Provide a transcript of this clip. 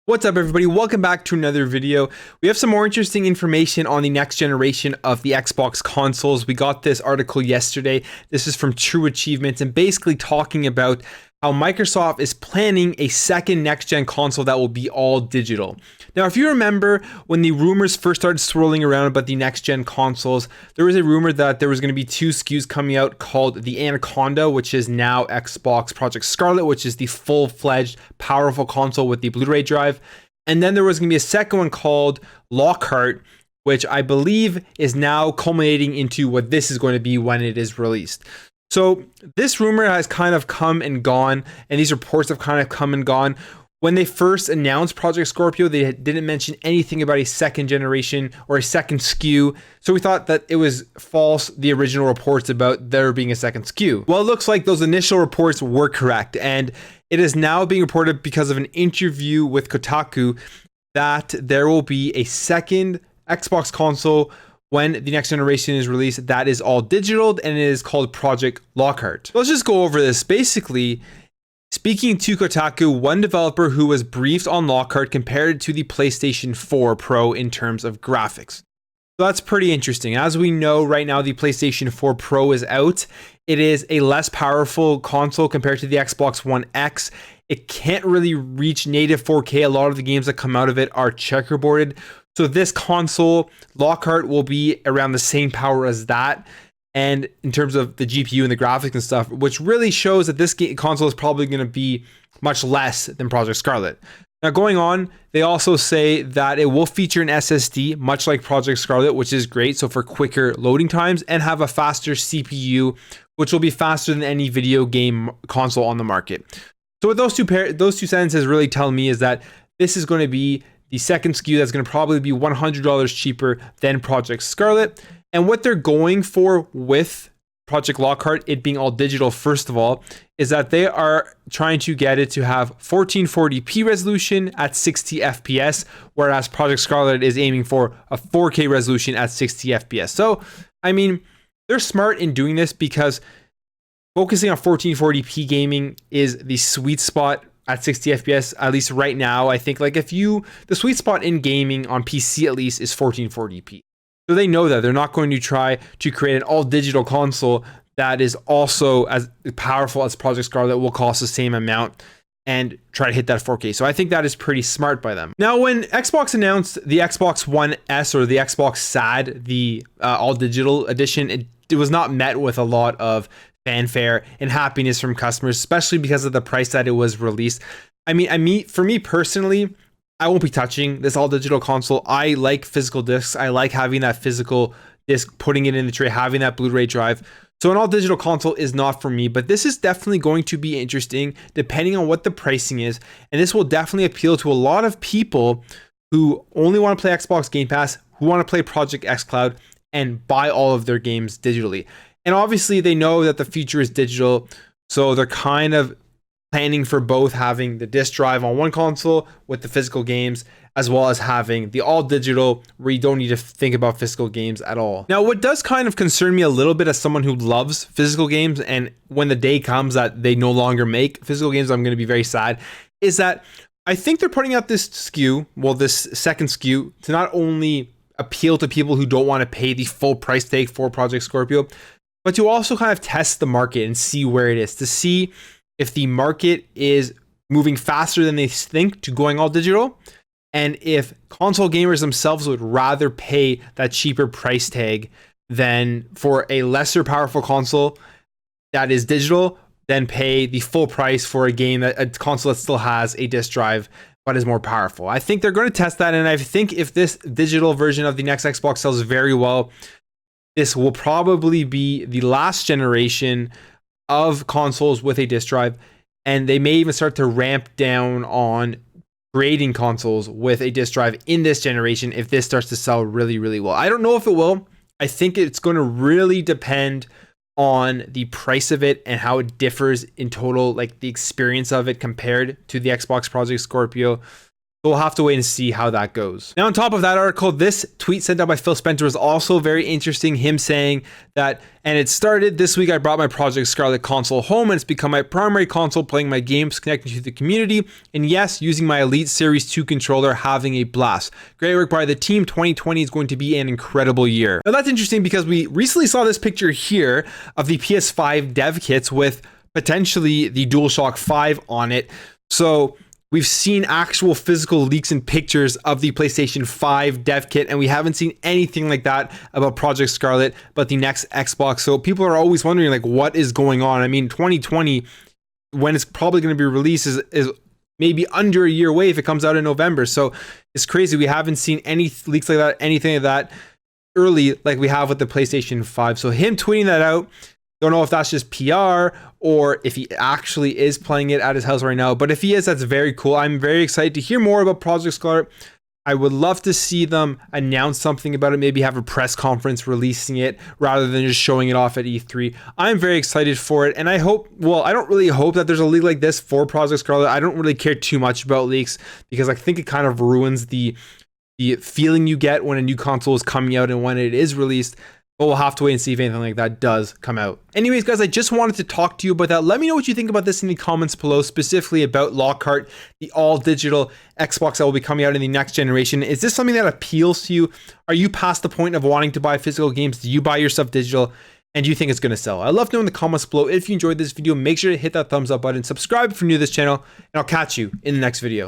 What's up, everybody? Welcome back to another video. We have some more interesting information on the next generation of the Xbox consoles. We got this article yesterday. This is from True Achievements and basically talking about how Microsoft is planning a second next-gen console that will be all digital. Now, if you remember when the rumors first started swirling around about the next-gen consoles, there was a rumor that there was going to be two SKUs coming out called the Anaconda, which is now Xbox Project Scarlet, which is the full-fledged powerful console with the Blu-ray drive. And then there was going to be a second one called Lockhart, which I believe is now culminating into what this is going to be when it is released. So this rumor has kind of come and gone, and these reports have kind of come and gone. When they first announced Project Scorpio, they didn't mention anything about a second generation or a second SKU. So we thought that it was false, the original reports about there being a second SKU. Well, it looks like those initial reports were correct, and it is now being reported because of an interview with Kotaku that there will be a second Xbox console when the next generation is released that is all digital, and it is called Project Lockhart. Let's just go over this. Basically, speaking to Kotaku, one developer who was briefed on Lockhart compared it to the PlayStation 4 Pro in terms of graphics. So that's pretty interesting. As we know right now, the PlayStation 4 Pro is out. It is a less powerful console compared to the Xbox One X. It can't really reach native 4K. A lot of the games that come out of it are checkerboarded. So this console, Lockhart, will be around the same power as that. And in terms of the GPU and the graphics and stuff, which really shows that this console is probably going to be much less than Project Scarlet. Now going on, they also say that it will feature an SSD, much like Project Scarlet, which is great. So for quicker loading times, and have a faster CPU, which will be faster than any video game console on the market. So what those two sentences really tell me is that this is going to be the second SKU that's going to probably be $100 cheaper than Project Scarlet. And what they're going for with Project Lockhart, it being all digital, first of all, is that they are trying to get it to have 1440p resolution at 60 FPS, whereas Project Scarlet is aiming for a 4K resolution at 60 FPS. So, I mean, they're smart in doing this because focusing on 1440p gaming is the sweet spot at 60 FPS, at least right now. I think like the sweet spot in gaming on PC at least is 1440p. So they know that they're not going to try to create an all digital console that is also as powerful as Project Scarlet, will cost the same amount, and try to hit that 4K. So I think that is pretty smart by them. Now, when Xbox announced the Xbox One S or the Xbox SAD, the all digital edition, it was not met with a lot of fanfare and happiness from customers, especially because of the price that it was released. I mean, for me personally, I won't be touching this all digital console. I like physical discs. I like having that physical disc, putting it in the tray, having that Blu-ray drive. So an all digital console is not for me, but this is definitely going to be interesting depending on what the pricing is. And this will definitely appeal to a lot of people who only want to play Xbox Game Pass, who want to play Project xCloud and buy all of their games digitally. And obviously they know that the future is digital, so they're kind of planning for both having the disc drive on one console with the physical games, as well as having the all digital where you don't need to think about physical games at all. Now, what does kind of concern me a little bit as someone who loves physical games, and when the day comes that they no longer make physical games, I'm going to be very sad, is that I think they're putting out this SKU, well, this second SKU, to not only appeal to people who don't want to pay the full price tag for Project Scorpio, but to also kind of test the market and see where it is, to see if the market is moving faster than they think to going all digital, and if console gamers themselves would rather pay that cheaper price tag than for a lesser powerful console that is digital, than pay the full price for a console that still has a disc drive but is more powerful. I think they're going to test that, and I think if this digital version of the next Xbox sells very well, this will probably be the last generation of consoles with a disc drive, and they may even start to ramp down on creating consoles with a disc drive in this generation if this starts to sell really, really well. I don't know if it will. I think it's going to really depend on the price of it and how it differs in total, like the experience of it compared to the Xbox Project Scorpio. So we'll have to wait and see how that goes. Now, on top of that article, this tweet sent out by Phil Spencer was also very interesting. Him saying that, and it started this week, I brought my Project Scarlet console home and it's become my primary console, playing my games, connecting to the community, and yes, using my Elite Series 2 controller, having a blast. Great work by the team. 2020 is going to be an incredible year. Now, that's interesting because we recently saw this picture here of the PS5 dev kits with potentially the DualShock 5 on it. So we've seen actual physical leaks and pictures of the PlayStation 5 dev kit, and we haven't seen anything like that about Project Scarlet, but the next Xbox. So people are always wondering, like, what is going on? I mean, 2020, when it's probably going to be released, is maybe under a year away if it comes out in November. So it's crazy. We haven't seen any leaks like that, anything like that early like we have with the PlayStation 5. So him tweeting that out, don't know if that's just PR or if he actually is playing it at his house right now. But if he is, that's very cool. I'm very excited to hear more about Project Scarlet. I would love to see them announce something about it, maybe have a press conference releasing it rather than just showing it off at E3. I'm very excited for it. And I hope, well, I don't really hope that there's a leak like this for Project Scarlet. I don't really care too much about leaks because I think it kind of ruins the feeling you get when a new console is coming out and when it is released. But we'll have to wait and see if anything like that does come out. Anyways, guys, I just wanted to talk to you about that. Let me know what you think about this in the comments below, specifically about Lockhart, the all-digital Xbox that will be coming out in the next generation. Is this something that appeals to you? Are you past the point of wanting to buy physical games? Do you buy your stuff digital? And do you think it's going to sell? I'd love to know in the comments below. If you enjoyed this video, make sure to hit that thumbs up button, subscribe if you're new to this channel, and I'll catch you in the next video.